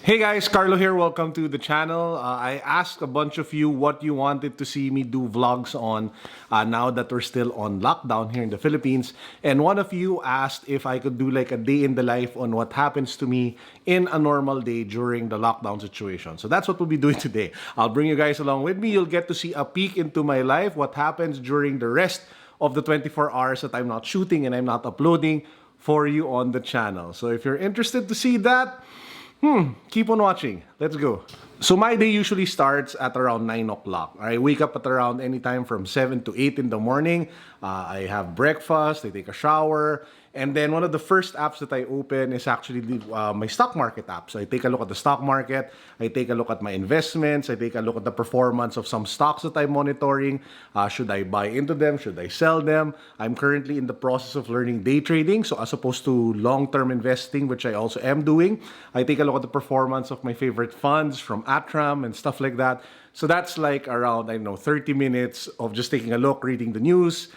Hey guys, Carlo here. Welcome to the channel. I asked a bunch of you what you wanted to see me do vlogs on now that we're still on lockdown here in the Philippines. And one of you asked if I could do like a day in the life on what happens to me in a normal day during the lockdown situation. So that's what we'll be doing today. I'll bring you guys along with me. You'll get to see a peek into my life, what happens during the rest of the 24 hours that I'm not shooting and I'm not uploading for you on the channel. So if you're interested to see that, keep on watching. Let's go. So my day usually starts at around 9 o'clock. I wake up at around anytime from 7 to 8 in the morning. I have breakfast, I take a shower, and then one of the first apps that I open is actually my stock market app. So I take a look at the stock market, I take a look at my investments, I take a look at the performance of some stocks that I'm monitoring. Should I buy into them? Should I sell them? I'm currently in the process of learning day trading. So as opposed to long-term investing, which I also am doing, I take a look at the performance of my favorite funds from Atram and stuff like that. So that's like around, I don't know, 30 minutes of just taking a look, reading the news,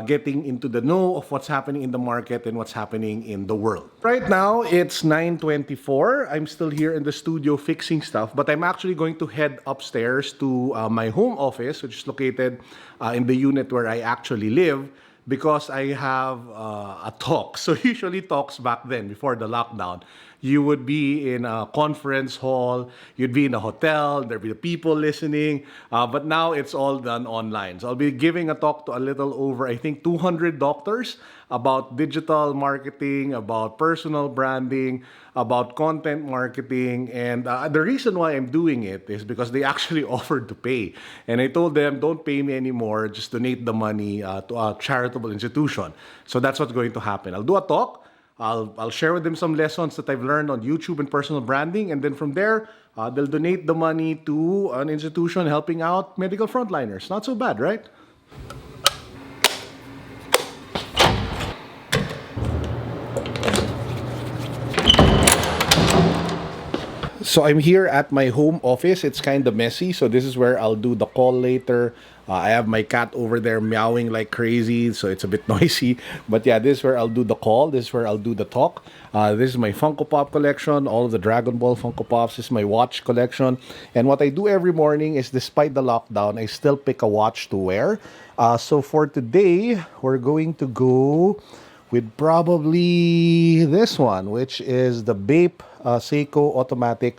getting into the know of what's happening in the market and what's happening in the world. Right now, it's 9:24. I'm still here in the studio fixing stuff, but I'm actually going to head upstairs to my home office, which is located in the unit where I actually live, because I have a talk. So usually talks back then, before the lockdown, you would be in a conference hall, you'd be in a hotel, there'd be the people listening, but now it's all done online. So I'll be giving a talk to a little over, I think, 200 doctors about digital marketing, about personal branding, about content marketing. And the reason why I'm doing it is because they actually offered to pay. And I told them, don't pay me anymore, just donate the money to a charitable institution. So that's what's going to happen. I'll do a talk. I'll share with them some lessons that I've learned on YouTube and personal branding. And then from there, they'll donate the money to an institution helping out medical frontliners. Not so bad, right? So I'm here at my home office. It's kind of messy, so this is where I'll do the call later. I have my cat over there meowing like crazy, so it's a bit noisy. But yeah, this is where I'll do the call. This is where I'll do the talk. This is my Funko Pop collection, all of the Dragon Ball Funko Pops. This is my watch collection. And what I do every morning is, despite the lockdown, I still pick a watch to wear. So for today, we're going to go with probably this one, which is the Bape Seiko Automatic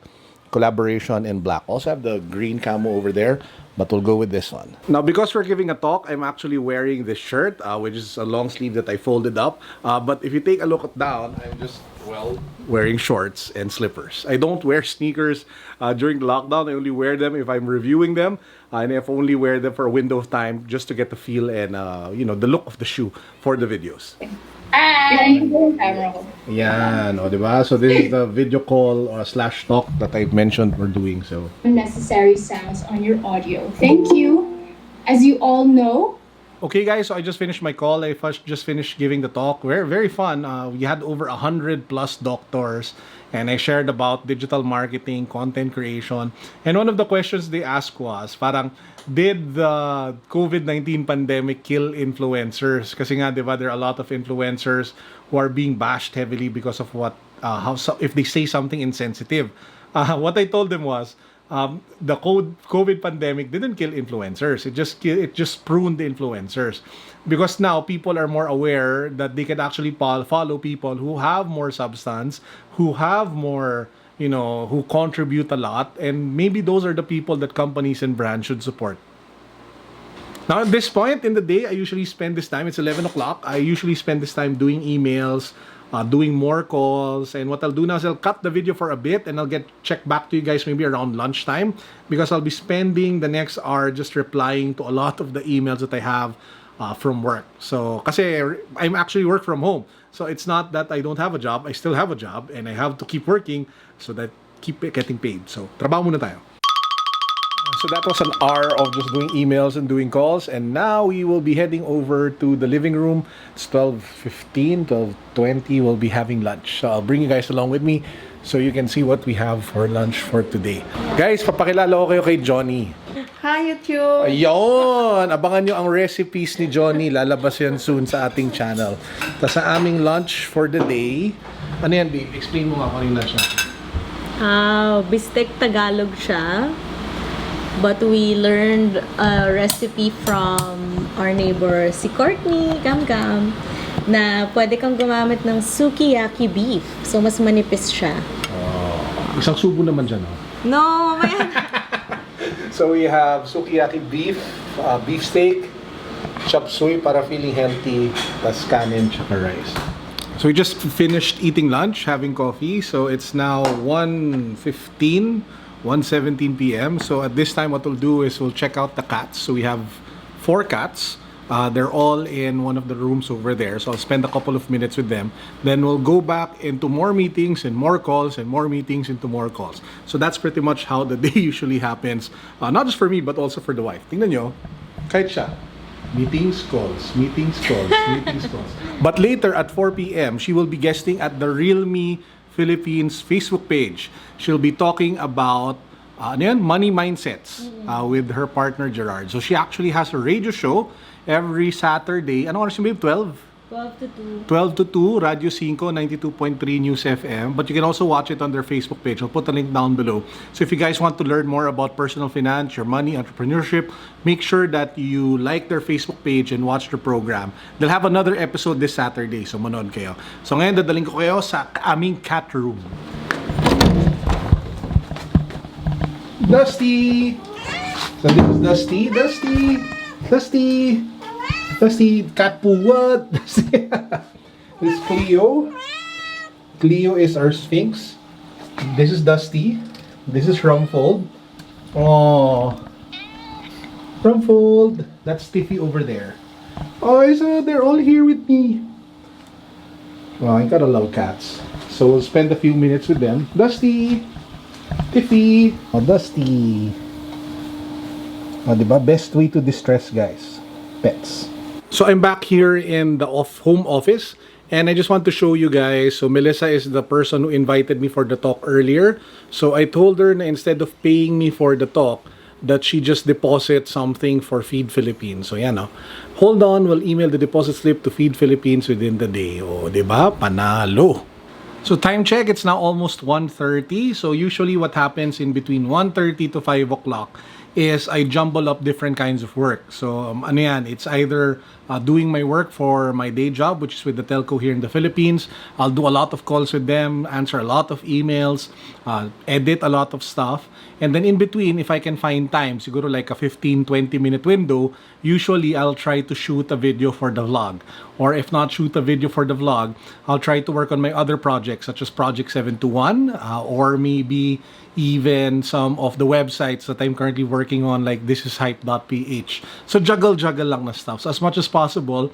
Collaboration in black. Also have the green camo over there, but we'll go with this one. Now, because we're giving a talk, I'm actually wearing this shirt, which is a long sleeve that I folded up. But if you take a look at down, I'm just, well, wearing shorts and slippers. I don't wear sneakers during the lockdown. I only wear them if I'm reviewing them. And if only wear them for a window of time just to get the feel and, you know, the look of the shoe for the videos. Hi! Camera. Yan, o, diba? So this is the video call slash talk that I mentioned we're doing. So Unnecessary sounds on your audio. Thank you. As you all know, okay, guys, so I just finished my call. I just finished giving the talk. Very fun. We had over 100 plus doctors, and I shared about digital marketing, content creation. And one of the questions they asked was, parang, did the COVID-19 pandemic kill influencers? Kasi nga, diba, there are a lot of influencers who are being bashed heavily because of what, if they say something insensitive. What I told them was, the COVID pandemic didn't kill influencers. It just pruned the influencers, because now people are more aware that they can actually follow people who have more substance, who have more, you know, who contribute a lot, and maybe those are the people that companies and brands should support. Now, at this point in the day, I usually spend this time, it's 11 o'clock, I usually spend this time doing emails, doing more calls. And what I'll do now is I'll cut the video for a bit and I'll check back to you guys maybe around lunchtime, because I'll be spending the next hour just replying to a lot of the emails that I have from work. So, kasi I'm actually work from home. So it's not that I don't have a job. I still have a job and I have to keep working so that keep getting paid. So, trabaho muna tayo. So that was an hour of just doing emails and doing calls, and now we will be heading over to the living room. It's 12:15, 12:20. We'll be having lunch. So I'll bring you guys along with me so you can see what we have for lunch for today. Guys, papakilala ko kayo kay Johnny. Hi, YouTube! Ayun! Abangan nyo ang recipes ni Johnny. Lalabas yan soon sa ating channel. Tapos sa aming lunch for the day, ano yan, babe? Explain mo nga kung ano yung lunch natin. Bistek Tagalog siya. But we learned a recipe from our neighbor, si Courtney, Gam, na pwede kang gumamit ng sukiyaki beef. So, mas manipis siya. Isang subo naman dyan, oh. No, mamaya. So we have sukiyaki beef, beef steak, chop suey para feeling healthy, tas kanin tsaka rice. So we just finished eating lunch, having coffee. So it's now 1:17 p.m. So at this time, what we'll do is we'll check out the cats. So we have 4 cats. They're all in one of the rooms over there. So I'll spend a couple of minutes with them. Then we'll go back into more meetings and more calls and more meetings into more calls. So that's pretty much how the day usually happens. Not just for me, but also for the wife. Tingnan nyo, kahit siya. Meetings, calls, meetings, calls, meetings, calls. But later at 4 p.m., she will be guesting at the Real Me Philippines Facebook page. She'll be talking about money mindsets with her partner Gerard. So she actually has a radio show every Saturday. Ano oras yung babe? 12? 12 to 2, Radio 5, 92.3 News FM. But you can also watch it on their Facebook page. I'll put a link down below. So if you guys want to learn more about personal finance, your money, entrepreneurship, make sure that you like their Facebook page and watch the program. They'll have another episode this Saturday. So manood kayo. So ngayon dadaling ko kayo sa aming cat room. Dusty! So this is Dusty. Dusty! Dusty! Dusty, cat poo, what? This is Cleo. Cleo is our Sphinx. This is Dusty. This is Rumfold. Oh, Rumfold. That's Tiffy over there. Oh, so they're all here with me. Oh, I gotta love cats. So we'll spend a few minutes with them. Dusty, Tiffy. Oh, Dusty. Oh, diba? Best way to distress, guys. Pets. So I'm back here in the home office, and I just want to show you guys. So Melissa is the person who invited me for the talk earlier. So I told her na instead of paying me for the talk, that she just deposit something for Feed Philippines. So yan, no? Hold on, we'll email the deposit slip to Feed Philippines within the day. O, diba? Panalo. So time check, it's now almost 1:30. So usually what happens in between 1:30 to 5 o'clock is I jumble up different kinds of work. So ano yan, it's either doing my work for my day job, which is with the telco here in the Philippines. I'll do a lot of calls with them, answer a lot of emails, edit a lot of stuff. And then in between, if I can find time, siguro like a 15-20 minute window, usually I'll try to shoot a video for the vlog. Or if not shoot a video for the vlog, I'll try to work on my other projects, such as Project 721, or maybe even some of the websites that I'm currently working on, like thisishype.ph. So juggle lang na stuff. So as much as possible,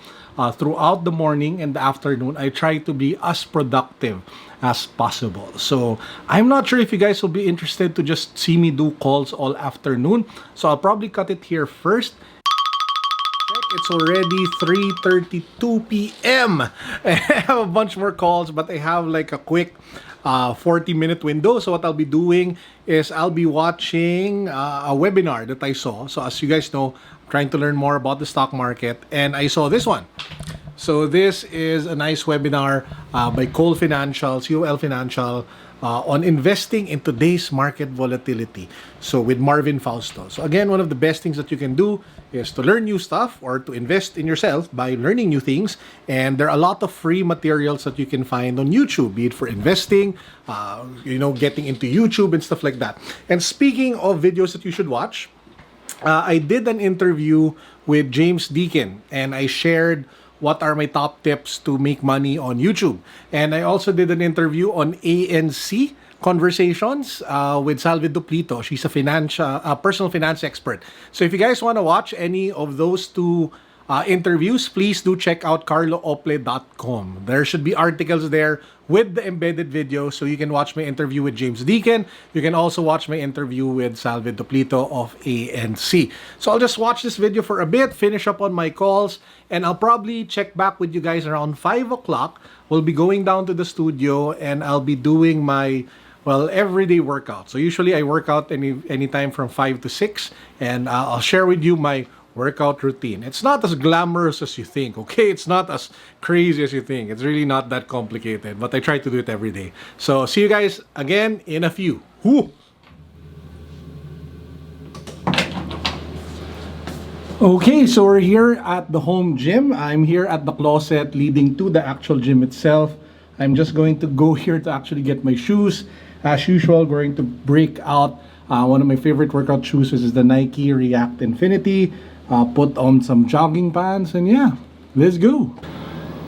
throughout the morning and the afternoon, I try to be as productive as possible. So I'm not sure if you guys will be interested to just see me do calls all afternoon. So I'll probably cut it here first. It's already 3:32 p.m. I have a bunch more calls, but I have like a quick 40-minute window. So what I'll be doing is I'll be watching a webinar that I saw. So as you guys know, I'm trying to learn more about the stock market, and I saw this one. So this is a nice webinar by COL Financial, COL Financial, on investing in today's market volatility. So with Marvin Fausto. So again, one of the best things that you can do is to learn new stuff or to invest in yourself by learning new things. And there are a lot of free materials that you can find on YouTube, be it for investing, getting into YouTube and stuff like that. And speaking of videos that you should watch, I did an interview with James Deacon, and I shared what are my top tips to make money on YouTube. And I also did an interview on ANC Conversations with Salvi Duplito. She's a personal finance expert. So if you guys want to watch any of those two interviews, please do check out carloople.com. There should be articles there with the embedded video, so you can watch my interview with James Deacon. You can also watch my interview with Salvi Duplito of ANC. So I'll just watch this video for a bit, finish up on my calls, and I'll probably check back with you guys around 5 o'clock. We'll be going down to the studio, and I'll be doing my everyday workout. So usually I work out anytime from 5 to 6, and I'll share with you my workout routine. It's not as glamorous as you think, okay? It's not as crazy as you think. It's really not that complicated, but I try to do it every day. So see you guys again in a few. Woo! Okay, so we're here at the home gym. I'm here at the closet leading to the actual gym itself. I'm just going to go here to actually get my shoes. As usual, going to break out one of my favorite workout shoes, which is the Nike React Infinity. Put on some jogging pants, and yeah, let's go.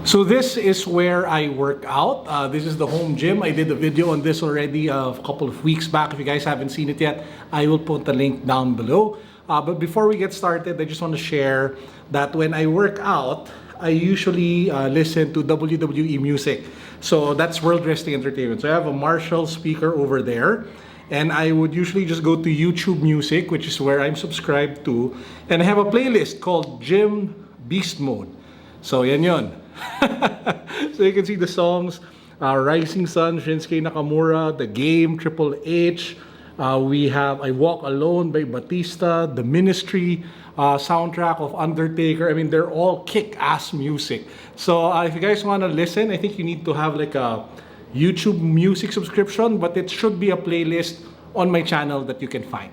So this is where I work out. This is the home gym. I did a video on this already a couple of weeks back. If you guys haven't seen it yet, I will put the link down below. But before we get started, I just want to share that when I work out, I usually listen to WWE music. So that's World Wrestling Entertainment. So I have a Marshall speaker over there. And I would usually just go to YouTube Music, which is where I'm subscribed to. And I have a playlist called Gym Beast Mode. So yan yun. So you can see the songs. Rising Sun, Shinsuke Nakamura, The Game, Triple H. We have I Walk Alone by Batista, The Ministry, soundtrack of Undertaker. I mean, they're all kick-ass music. So if you guys want to listen, I think you need to have like a YouTube Music subscription, but it should be a playlist on my channel that you can find.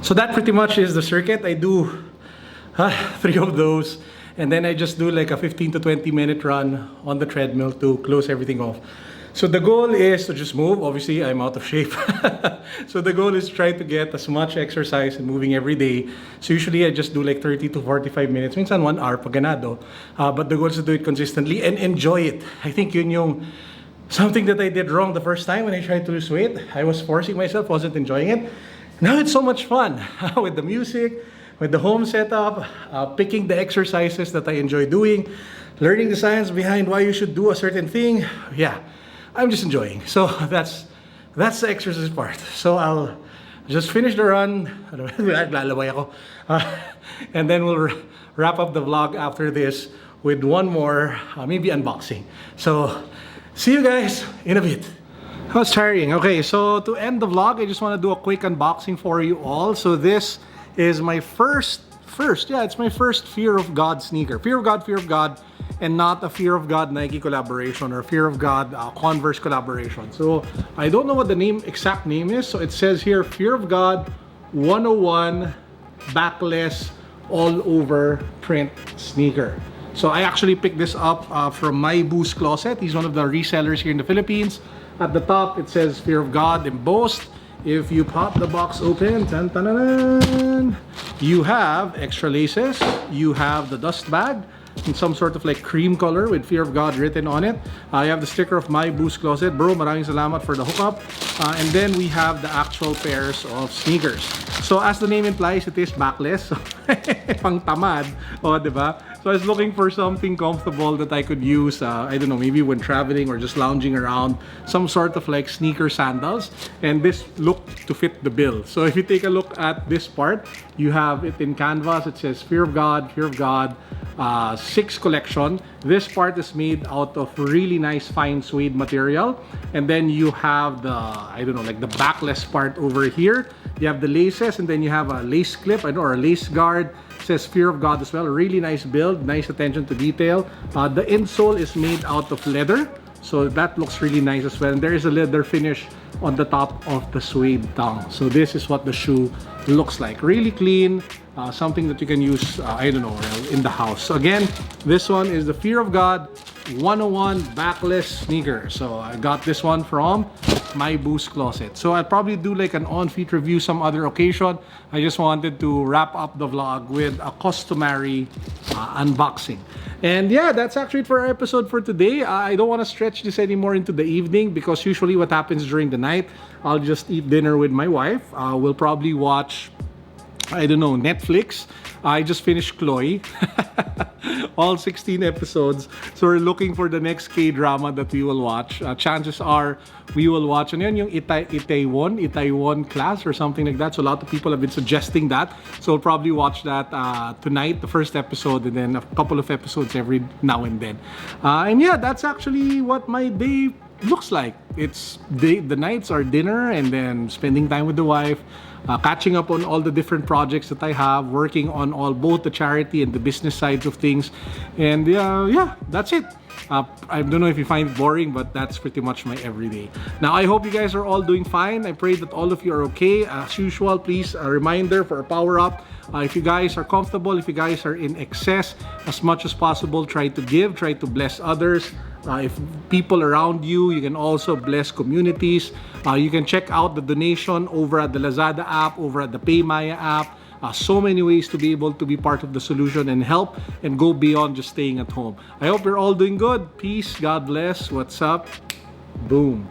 So that pretty much is the circuit. I do 3 of those, and then I just do like a 15 to 20 minute run on the treadmill to close everything off. So the goal is to just move. Obviously, I'm out of shape. So the goal is to try to get as much exercise and moving every day. So usually I just do like 30 to 45 minutes, minsan 1 hour pag ganado. But the goal is to do it consistently and enjoy it. I think yun yung something that I did wrong the first time when I tried to lose weight. I was forcing myself, wasn't enjoying it. Now it's so much fun with the music, with the home setup, picking the exercises that I enjoy doing, learning the science behind why you should do a certain thing. Yeah, I'm just enjoying. So that's the exercise part. So I'll just finish the run. Lalaway ako. And then we'll wrap up the vlog after this with one more, maybe unboxing. So see you guys in a bit. That was tiring. Okay, so to end the vlog, I just want to do a quick unboxing for you all. So this is my it's my first Fear of God sneaker. Fear of God, and not a Fear of God Nike collaboration or Fear of God Converse collaboration. So I don't know what the exact name is. So it says here, Fear of God 101 backless all over print sneaker. So I actually picked this up from My Boo's Closet. He's one of the resellers here in the Philippines. At the top, it says Fear of God embossed. If you pop the box open, you have extra laces. You have the dust bag in some sort of like cream color with Fear of God written on it. You have the sticker of My Boo's Closet. Bro, maraming salamat for the hookup. And then we have the actual pairs of sneakers. So as the name implies, it is backless. So, pang tamad. O, diba? So I was looking for something comfortable that I could use, I don't know, maybe when traveling or just lounging around, some sort of like sneaker sandals. And this looked to fit the bill. So if you take a look at this part, you have it in canvas. It says Fear of God, 6 collection. This part is made out of really nice fine suede material. And then you have the, I don't know, like the backless part over here. You have the laces, and then you have a lace clip, or a lace guard. It says Fear of God as well. Really nice build, nice attention to detail. The insole is made out of leather, so that looks really nice as well. And there is a leather finish on the top of the suede tongue. So this is what the shoe looks like. Really clean, something that you can use, I don't know, in the house. So again, this one is the Fear of God 101 backless sneaker. So I got this one from my Boost Closet. So I'll probably do like an on-feet review some other occasion. I just wanted to wrap up the vlog with a customary unboxing. And yeah, that's actually it for our episode for today. I don't want to stretch this anymore into the evening because usually what happens during the night, I'll just eat dinner with my wife. We'll probably watch, I don't know, Netflix. I just finished Chloe. All 16 episodes. So we're looking for the next K-drama that we will watch. Chances are we will watch and yung Itaewon Class or something like that. So a lot of people have been suggesting that. So we'll probably watch that tonight, the first episode, and then a couple of episodes every now and then. And yeah, that's actually what my day looks like. It's the nights are dinner and then spending time with the wife, catching up on all the different projects that I have, working on both the charity and the business sides of things. And yeah, that's it. I don't know if you find it boring, but that's pretty much my everyday. Now, I hope you guys are all doing fine. I pray that all of you are okay. As usual, please, a reminder for a power up. If you guys are comfortable, if you guys are in excess, as much as possible, try to give, try to bless others. If people around you, you can also bless communities. You can check out the donation over at the Lazada app, over at the PayMaya app. So many ways to be able to be part of the solution and help and go beyond just staying at home. I hope you're all doing good. Peace. God bless. What's up? Boom.